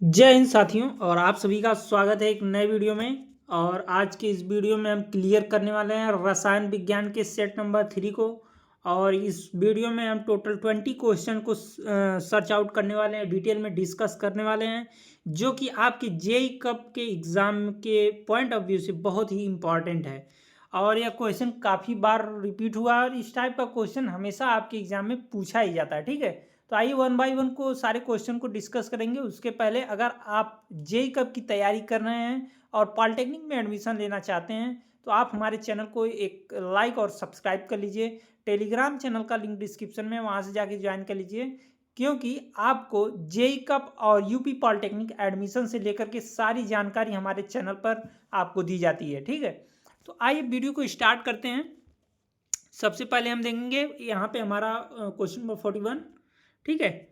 जय हिंद साथियों और आप सभी का स्वागत है एक नए वीडियो में। और आज के इस वीडियो में हम क्लियर करने वाले हैं रसायन विज्ञान के सेट नंबर 3 को। और इस वीडियो में हम टोटल 20 क्वेश्चन को सर्च आउट करने वाले हैं, डिटेल में डिस्कस करने वाले हैं, जो कि आपके जेई कप के एग्ज़ाम के पॉइंट ऑफ व्यू से बहुत ही इम्पॉर्टेंट है। और यह क्वेश्चन काफ़ी बार रिपीट हुआ है और इस टाइप का क्वेश्चन हमेशा आपके एग्ज़ाम में पूछा ही जाता है। ठीक है, तो आइए वन बाय वन को सारे क्वेश्चन को डिस्कस करेंगे। उसके पहले अगर आप जेई कप की तैयारी कर रहे हैं और पॉलिटेक्निक में एडमिशन लेना चाहते हैं तो आप हमारे चैनल को एक लाइक और सब्सक्राइब कर लीजिए। टेलीग्राम चैनल का लिंक डिस्क्रिप्शन में, वहाँ से जाके ज्वाइन कर लीजिए, क्योंकि आपको जेई कप और यूपी पॉलिटेक्निक एडमिशन से लेकर के सारी जानकारी हमारे चैनल पर आपको दी जाती है। ठीक है, तो आइए वीडियो को स्टार्ट करते हैं। सबसे पहले हम देखेंगे यहाँ पे हमारा क्वेश्चन नंबर 41। ठीक है,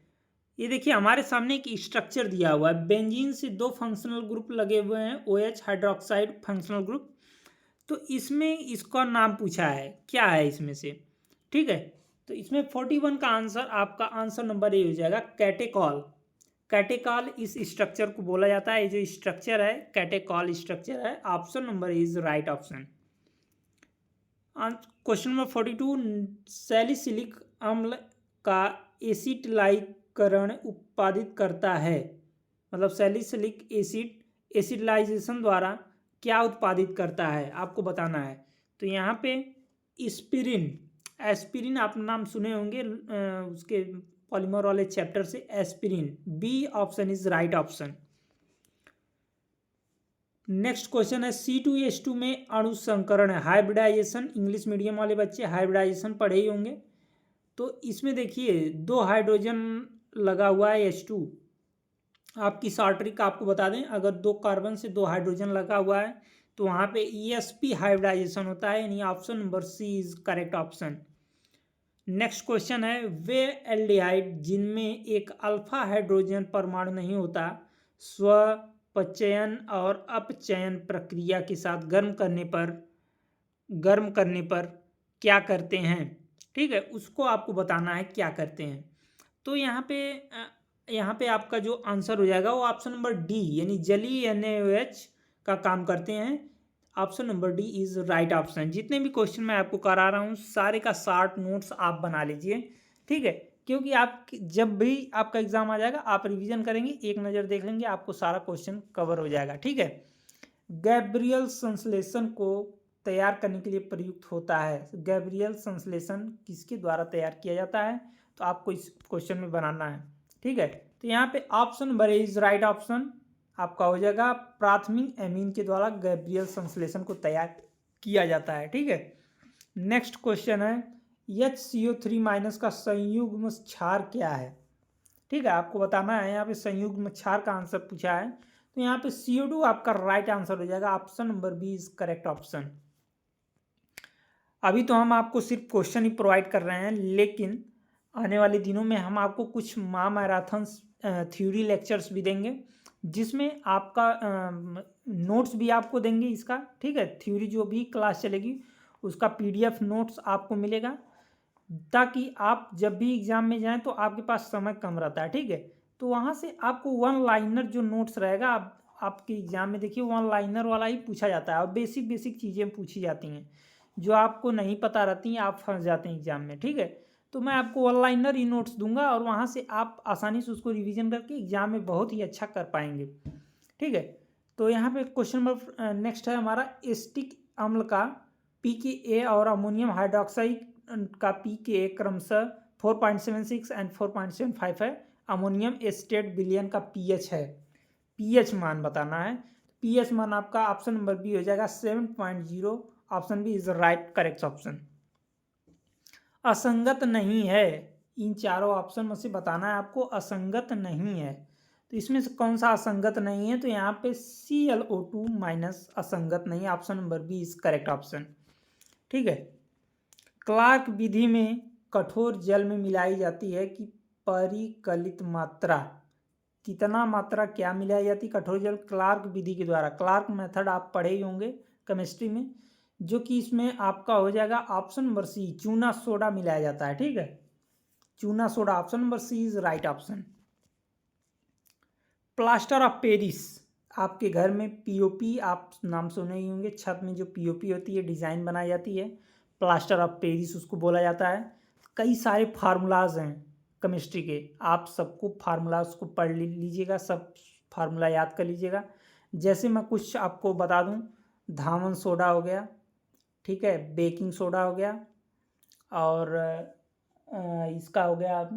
ये देखिए हमारे सामने एक स्ट्रक्चर दिया हुआ है। बेंजीन से दो फंक्शनल ग्रुप लगे हुए हैं, OH हाइड्रोक्साइड फंक्शनल ग्रुप। तो इसमें इसका नाम पूछा है, क्या है इसमें से। ठीक है, तो इसमें 41 का आंसर, आपका आंसर नंबर ए हो जाएगा कैटेकॉल। कैटेकॉल इस स्ट्रक्चर को बोला जाता है। ये जो स्ट्रक्चर है कैटेकॉल स्ट्रक्चर है। Option number is right option. Question number 42, salicylic अम्ल का एसिटिलाइकरण उत्पादित करता है, मतलब सैलिसिलिक एसिड एसिडलाइजेशन द्वारा क्या उत्पादित करता है, आपको बताना है। तो यहाँ पे एस्पिरिन, एस्पिरिन आप नाम सुने होंगे उसके पॉलीमर वाले चैप्टर से। Aspirin, B option is right option. Next question है C2H2 में अणु संकरण है, हाइब्रिडाइजेशन। इंग्लिश मीडियम वाले बच्चे हाइब्रिडाइजेशन पढ़े ही होंगे। तो इसमें देखिए दो हाइड्रोजन लगा हुआ है H2। आपकी शॉर्ट ट्रिक आपको बता दें, अगर दो कार्बन से दो हाइड्रोजन लगा हुआ है तो वहाँ पे EsP हाइब्रिडाइजेशन होता है, यानी option number C is correct option. Next question है, वे एल्डिहाइड जिनमें एक अल्फा हाइड्रोजन परमाणु नहीं होता स्वपचयन और अपचयन प्रक्रिया के साथ गर्म करने पर क्या करते हैं। ठीक है, उसको आपको बताना है क्या करते हैं। तो यहाँ पे आपका जो आंसर हो जाएगा वो ऑप्शन नंबर डी, यानी जलीय NaOH का काम करते हैं। Option number D is right option. जितने भी क्वेश्चन मैं आपको करा रहा हूँ सारे का शॉर्ट नोट्स आप बना लीजिए। ठीक है, क्योंकि आप जब भी आपका एग्जाम आ जाएगा आप रिवीजन करेंगे, एक नज़र देख लेंगे, आपको सारा क्वेश्चन कवर हो जाएगा। ठीक है, गैब्रियल संश्लेषण को तैयार करने के लिए प्रयुक्त होता है। गैब्रियल संश्लेषण किसके द्वारा तैयार किया जाता है, तो आपको इस क्वेश्चन में बनाना है। ठीक है, तो यहाँ पे option number A is right option आपका हो जाएगा। प्राथमिक एमीन के द्वारा गैब्रियल संश्लेषण को तैयार किया जाता है। ठीक है, नेक्स्ट क्वेश्चन है, HCO3- का संयुग्म क्षार क्या है। ठीक है, आपको बताना है। यहाँ पे संयुग्म क्षार का आंसर पूछा है, तो यहाँ पे CO2 आपका राइट आंसर हो जाएगा। Option number B is correct option. अभी तो हम आपको सिर्फ क्वेश्चन ही प्रोवाइड कर रहे हैं, लेकिन आने वाले दिनों में हम आपको कुछ मैराथन थ्योरी लेक्चर्स भी देंगे, जिसमें आपका नोट्स भी आपको देंगे इसका। ठीक है, थ्योरी जो भी क्लास चलेगी उसका PDF नोट्स आपको मिलेगा, ताकि आप जब भी एग्ज़ाम में जाएं तो आपके पास समय कम रहता है। ठीक है, तो वहाँ से आपको वन लाइनर जो नोट्स रहेगा, आपके एग्ज़ाम में देखिए वन लाइनर वाला ही पूछा जाता है और बेसिक बेसिक चीज़ें पूछी जाती हैं जो आपको नहीं पता रहती हैं, आप फंस जाते हैं एग्ज़ाम में। ठीक है, तो मैं आपको वन लाइनर ही नोट्स दूंगा और वहाँ से आप आसानी से उसको रिविजन करके एग्ज़ाम में बहुत ही अच्छा कर पाएंगे। ठीक है, तो यहाँ पे क्वेश्चन नंबर नेक्स्ट है हमारा, एसिटिक अम्ल का pKa और अमोनियम हाइड्रोक्साइड का pKa क्रमशः 4.76 एंड 4.75 है। अमोनियम एस्टेट विलयन का pH है, pH मान बताना है। pH मान आपका ऑप्शन नंबर बी हो जाएगा 7.0। Option B is right correct option. असंगत नहीं है, इन चारों ऑप्शन में से बताना है आपको असंगत नहीं है। तो इसमें से कौन सा असंगत नहीं है, तो यहाँ पे ClO2- असंगत नहीं है। Option number B is correct option. ठीक है, क्लार्क विधि में कठोर जल में मिलाई जाती है कि परिकलित मात्रा, कितना मात्रा क्या मिलाई जाती है कठोर जल क्लार्क विधि के द्वारा। क्लार्क मेथड आप पढ़े ही होंगे केमिस्ट्री में, जो कि इसमें आपका हो जाएगा ऑप्शन नंबर सी, चूना सोडा मिलाया जाता है। ठीक है, चूना soda, option number C is right option. Plaster of Paris, आपके घर में पीओपी आप नाम सुने ही होंगे, छत में जो पीओपी होती है, डिज़ाइन बनाई जाती है, प्लास्टर ऑफ पेरिस उसको बोला जाता है। कई सारे फार्मूलाज हैं केमिस्ट्री के, आप सबको फार्मूलाज को पढ़ लीजिएगा, सब फार्मूला याद कर लीजिएगा। जैसे मैं कुछ आपको बता दूं, धामन सोडा हो गया, ठीक है, बेकिंग सोडा हो गया, और इसका हो गया,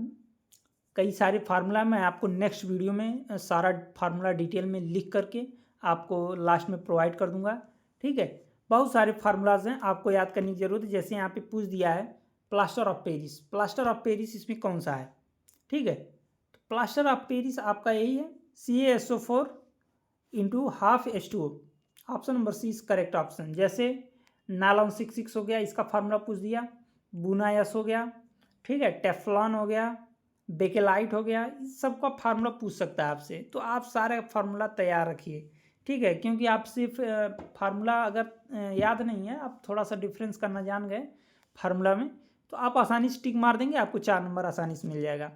कई सारे फार्मूला मैं आपको नेक्स्ट वीडियो में सारा फार्मूला डिटेल में लिख करके आपको लास्ट में प्रोवाइड कर दूंगा, ठीक है। बहुत सारे फार्मूलाज हैं, आपको याद करने की जरूरत है। जैसे यहाँ पे पूछ दिया है plaster of Paris, plaster of Paris इसमें कौन सा है, ठीक है। तो प्लास्टर ऑफ पेरिस आपका यही है, CaSO4 into half H2O। Option number C is correct option. जैसे नायलॉन 66 हो गया, इसका फार्मूला पूछ दिया, बुनायस हो गया, ठीक है, टेफ्लॉन हो गया, बेकेलाइट हो गया, इस सब का फार्मूला पूछ सकता है आपसे, तो आप सारे फार्मूला तैयार रखिए, ठीक है। क्योंकि आप सिर्फ फार्मूला अगर याद नहीं है, आप थोड़ा सा डिफरेंस करना जान गए फार्मूला में, तो आप आसानी से टिक मार देंगे, आपको 4 नंबर आसानी से मिल जाएगा,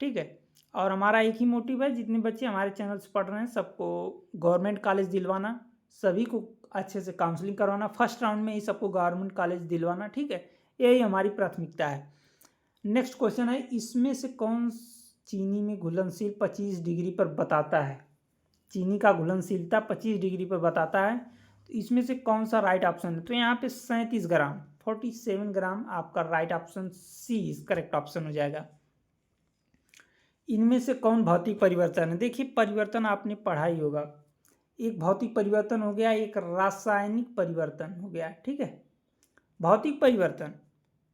ठीक है। और हमारा एक ही मोटिव है, जितने बच्चे हमारे चैनल से पढ़ रहे हैं सबको गवर्नमेंट कॉलेज दिलवाना, सभी को अच्छे से काउंसलिंग करवाना, फर्स्ट राउंड में ही सबको गवर्नमेंट कॉलेज दिलवाना, ठीक है, यही हमारी प्राथमिकता है। नेक्स्ट क्वेश्चन है, इसमें से कौन चीनी में घुलनशील 25 डिग्री पर बताता है, चीनी का घुलनशीलता 25 डिग्री पर बताता है, तो इसमें से कौन सा राइट ऑप्शन है। तो यहाँ पे 37 ग्राम 47 ग्राम आपका right option C correct option हो जाएगा। इनमें से कौन भौतिक परिवर्तन है, देखिए परिवर्तन आपने पढ़ा ही होगा, एक भौतिक परिवर्तन हो गया, एक रासायनिक परिवर्तन हो गया, ठीक है। भौतिक परिवर्तन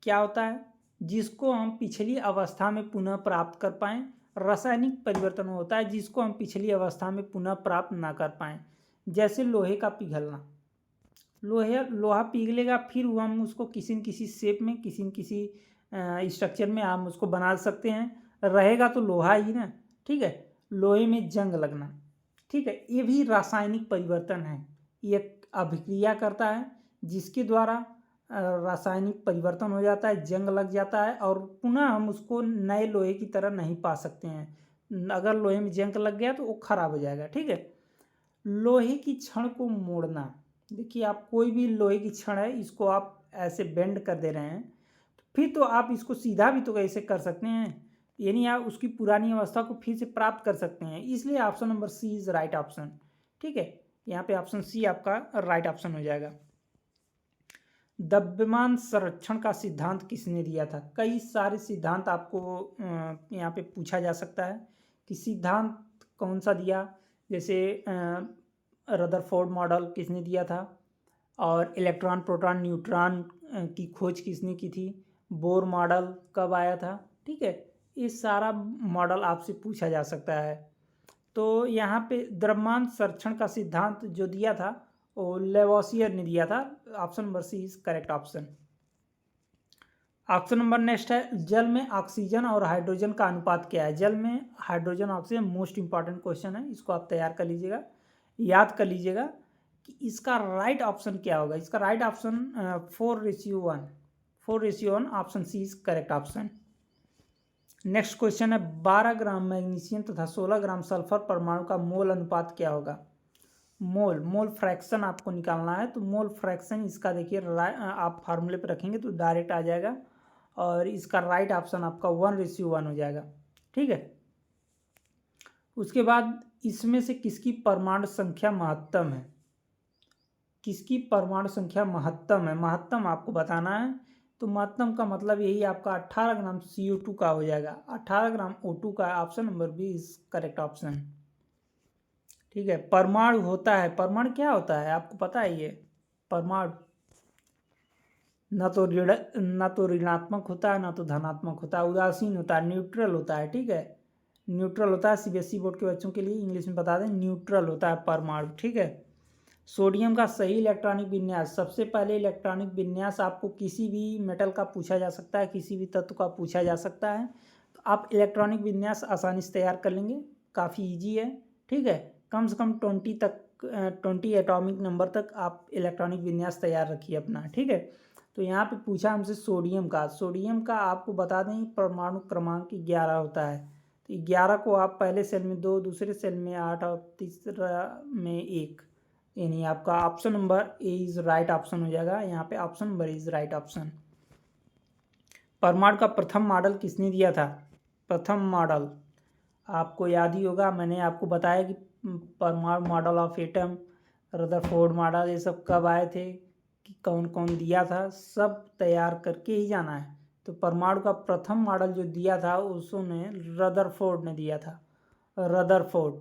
क्या होता है, जिसको हम पिछली अवस्था में पुनः प्राप्त कर पाएं। रासायनिक परिवर्तन होता है जिसको हम पिछली अवस्था में पुनः प्राप्त ना कर पाएं। जैसे लोहे का पिघलना, लोहा पिघलेगा, फिर हम उसको किसी न किसी शेप में, किसी न किसी स्ट्रक्चर में हम उसको बना सकते हैं, रहेगा तो लोहा ही ना, ठीक है। लोहे में जंग लगना, ठीक है, ये भी रासायनिक परिवर्तन है, ये अभिक्रिया करता है जिसके द्वारा रासायनिक परिवर्तन हो जाता है, जंग लग जाता है, और पुनः हम उसको नए लोहे की तरह नहीं पा सकते हैं। अगर लोहे में जंग लग गया तो वो खराब हो जाएगा, ठीक है। लोहे की छड़ को मोड़ना, देखिए आप कोई भी लोहे की छड़ है, इसको आप ऐसे बेंड कर दे रहे हैं, तो फिर तो आप इसको सीधा भी तो ऐसे कर सकते हैं, यानी आप उसकी पुरानी अवस्था को फिर से प्राप्त कर सकते हैं। इसलिए option number C is right option, ठीक है। यहाँ पे ऑप्शन सी आपका राइट ऑप्शन हो जाएगा। द्रव्यमान संरक्षण का सिद्धांत किसने दिया था, कई सारे सिद्धांत आपको यहाँ पे पूछा जा सकता है कि सिद्धांत कौन सा दिया। जैसे रदरफोर्ड मॉडल किसने दिया था, और इलेक्ट्रॉन प्रोटॉन न्यूट्रॉन की खोज किसने की थी, बोर मॉडल कब आया था, ठीक है, ये सारा मॉडल आपसे पूछा जा सकता है। तो यहाँ पे द्रव्यमान संरक्षण का सिद्धांत जो दिया था वो लेवोसियर ने दिया था। Option number C is correct option. Option number next है, जल में ऑक्सीजन और हाइड्रोजन का अनुपात क्या है। जल में hydrogen oxygen most important question है, इसको आप तैयार कर लीजिएगा, याद कर लीजिएगा कि इसका राइट ऑप्शन क्या होगा। इसका right option 4:1, 4:1, option C is correct option. Next question है, 12 ग्राम मैग्नीशियम तथा 16 ग्राम सल्फर परमाणु का मोल अनुपात क्या होगा। मोल फ्रैक्शन आपको निकालना है, तो मोल फ्रैक्शन इसका देखिए आप फार्मूले पे रखेंगे तो डायरेक्ट आ जाएगा, और इसका राइट ऑप्शन आपका 1:1 हो जाएगा, ठीक है। उसके बाद इसमें से किसकी परमाणु संख्या महत्तम है, किसकी परमाणु संख्या महत्तम है, महत्तम आपको बताना है। तो महत्तम का मतलब यही आपका 18 ग्राम CO2 का हो जाएगा, 18 ग्राम O2 का। Option number B is correct option, ठीक है। परमाणु होता है, परमाणु क्या होता है आपको पता है, ये परमाणु ना तो ऋणात्मक होता है ना तो धनात्मक होता है, उदासीन होता है, न्यूट्रल होता है, ठीक है, न्यूट्रल होता है। CBSE बोर्ड के बच्चों के लिए इंग्लिश में बता दें, न्यूट्रल होता है परमाणु, ठीक है। सोडियम का सही इलेक्ट्रॉनिक विन्यास, सबसे पहले इलेक्ट्रॉनिक विन्यास आपको किसी भी मेटल का पूछा जा सकता है, किसी भी तत्व का पूछा जा सकता है, तो आप इलेक्ट्रॉनिक विन्यास आसानी से तैयार कर लेंगे, काफ़ी ईजी है, ठीक है। कम से कम 20 एटॉमिक नंबर तक आप इलेक्ट्रॉनिक विन्यास तैयार रखिए अपना, ठीक है। तो यहाँ पे पूछा हमसे सोडियम का, सोडियम का आपको बता दें परमाणु क्रमांक 11 होता है, तो 11 को आप पहले सेल में 2, दूसरे सेल में 8 और तीसरा में 1, यानी आपका option number A is right option हो जाएगा। यहाँ पे option number is right option. परमाणु का प्रथम मॉडल किसने दिया था? प्रथम मॉडल आपको याद ही होगा, मैंने आपको बताया कि परमाणु model of atom, Rutherford model, ये सब कब आए थे, कि कौन कौन दिया था, सब तैयार करके ही जाना है। तो परमाणु का प्रथम मॉडल जो दिया था उसने रदरफोर्ड ने दिया था, रदरफोर्ड।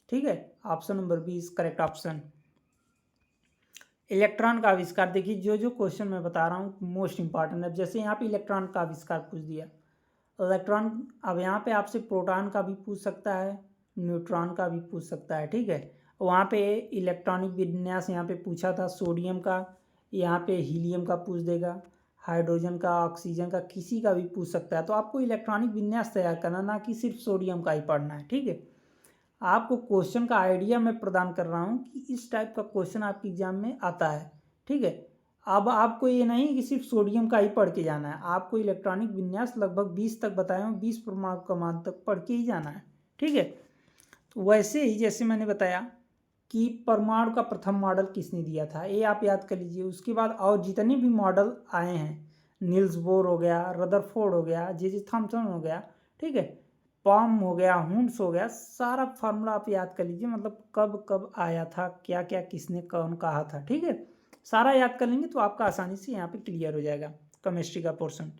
ठीक है, option number B is correct option. Electron का आविष्कार, देखिए जो क्वेश्चन मैं बता रहा हूँ मोस्ट इंपॉर्टेंट है। जैसे यहाँ पे इलेक्ट्रॉन का आविष्कार पूछ दिया, इलेक्ट्रॉन, अब यहाँ पे आपसे प्रोटॉन का भी पूछ सकता है, न्यूट्रॉन का भी पूछ सकता है। ठीक है, वहाँ पे इलेक्ट्रॉनिक विन्यास यहाँ पे पूछा था सोडियम का, यहाँ पे हीलियम का पूछ देगा, हाइड्रोजन का, ऑक्सीजन का, किसी का भी पूछ सकता है। तो आपको इलेक्ट्रॉनिक विन्यास तैयार करना, ना कि सिर्फ सोडियम का ही पढ़ना है। ठीक है, आपको क्वेश्चन का आइडिया मैं प्रदान कर रहा हूँ कि इस टाइप का क्वेश्चन आपके एग्जाम में आता है। ठीक है, अब आपको ये नहीं कि सिर्फ सोडियम का ही पढ़ के जाना है, आपको इलेक्ट्रॉनिक विन्यास लगभग 20 तक बताया हूँ, 20 परमाणु क्रमांक तक पढ़ के ही जाना है। ठीक है, तो वैसे ही जैसे मैंने बताया कि परमाणु का प्रथम मॉडल किसने दिया था, ये आप याद कर लीजिए। उसके बाद और जितने भी मॉडल आए हैं, नील्स बोर हो गया, रदरफोर्ड हो गया, जे थॉमसन हो गया, ठीक है, पॉम हो गया, हुंड्स हो गया, सारा फार्मूला आप याद कर लीजिए, मतलब कब कब आया था, क्या क्या किसने कौन कहा था। ठीक है, सारा याद कर लेंगे तो आपका आसानी से यहाँ पे क्लियर हो जाएगा केमिस्ट्री का पोर्शन।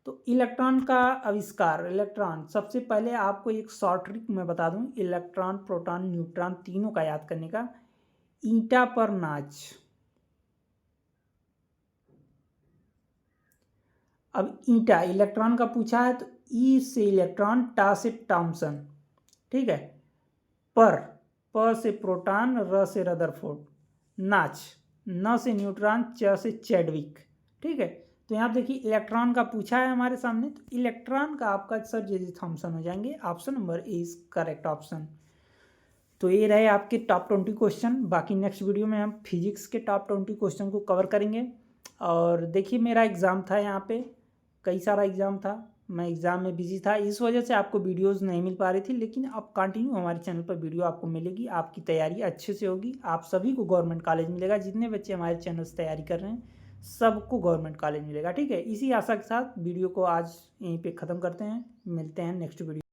तो इलेक्ट्रॉन का आविष्कार, इलेक्ट्रॉन सबसे पहले आपको एक शॉर्ट ट्रिक मैं बता दूं, इलेक्ट्रॉन, प्रोटॉन, न्यूट्रॉन तीनों का याद करने का। ईंटा पर नाच, अब ईंटा इलेक्ट्रॉन का पूछा है तो ई से इलेक्ट्रॉन, टा से टॉमसन। ठीक है, पर से प्रोटॉन, र से रदरफोर्ड, नाच, न से न्यूट्रॉन, च से चैडविक। ठीक है, तो यहाँ देखिए इलेक्ट्रॉन का पूछा है हमारे सामने, तो इलेक्ट्रॉन का आपका सर जे थॉमसन हो जाएंगे। Option number A is correct option. तो ये रहे आपके टॉप 20 क्वेश्चन। बाकी नेक्स्ट वीडियो में हम फिजिक्स के टॉप 20 क्वेश्चन को कवर करेंगे। और देखिए मेरा एग्ज़ाम था, यहाँ पे कई सारा एग्ज़ाम था, मैं एग्ज़ाम में बिजी था, इस वजह से आपको वीडियोस नहीं मिल पा रही थी। लेकिन अब कंटिन्यू हमारे चैनल पर वीडियो आपको मिलेगी, आपकी तैयारी अच्छे से होगी, आप सभी को गवर्नमेंट कॉलेज मिलेगा। जितने बच्चे हमारे चैनल से तैयारी कर रहे हैं सबको गवर्नमेंट कॉलेज मिलेगा। ठीक है, इसी आशा के साथ वीडियो को आज यहीं पे ख़त्म करते हैं, मिलते हैं नेक्स्ट वीडियो।